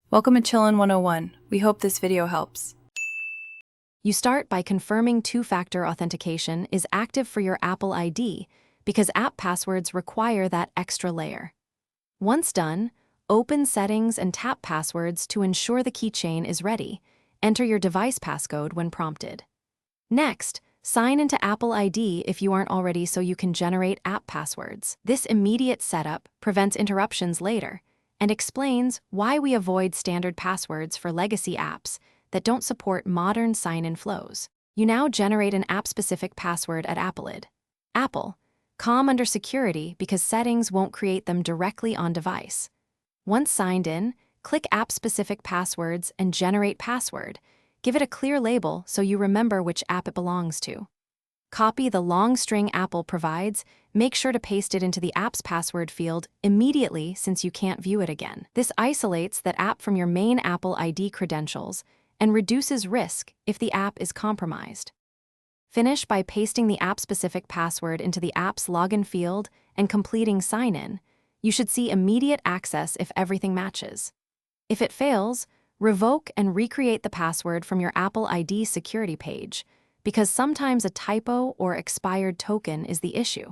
Welcome to Chillin' 101. We hope this video helps. You start by confirming two-factor authentication is active for your Apple ID because app passwords require that extra layer. Once done, open Settings and tap Passwords to ensure the keychain is ready. Enter your device passcode when prompted. Next, sign into Apple ID if you aren't already so you can generate app passwords. This immediate setup prevents interruptions later and explains why we avoid standard passwords for legacy apps that don't support modern sign-in flows. You now generate an app-specific password at Applid. Apple, calm under security because settings won't create them directly on device. Once signed in, click App-Specific Passwords and Generate Password. Give it a clear label so you remember which app it belongs to. Copy the long string Apple provides. Make sure to paste it into the app's password field immediately since you can't view it again. This isolates that app from your main Apple ID credentials and reduces risk if the app is compromised. Finish by pasting the app-specific password into the app's login field and completing sign-in. You should see immediate access if everything matches. If it fails, revoke and recreate the password from your Apple ID security page, because sometimes a typo or expired token is the issue.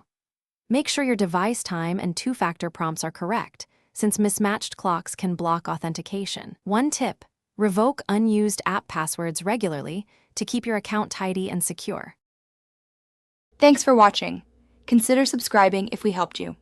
Make sure your device time and two-factor prompts are correct, since mismatched clocks can block authentication. One tip: revoke unused app passwords regularly to keep your account tidy and secure. Thanks for watching. Consider subscribing if we helped you.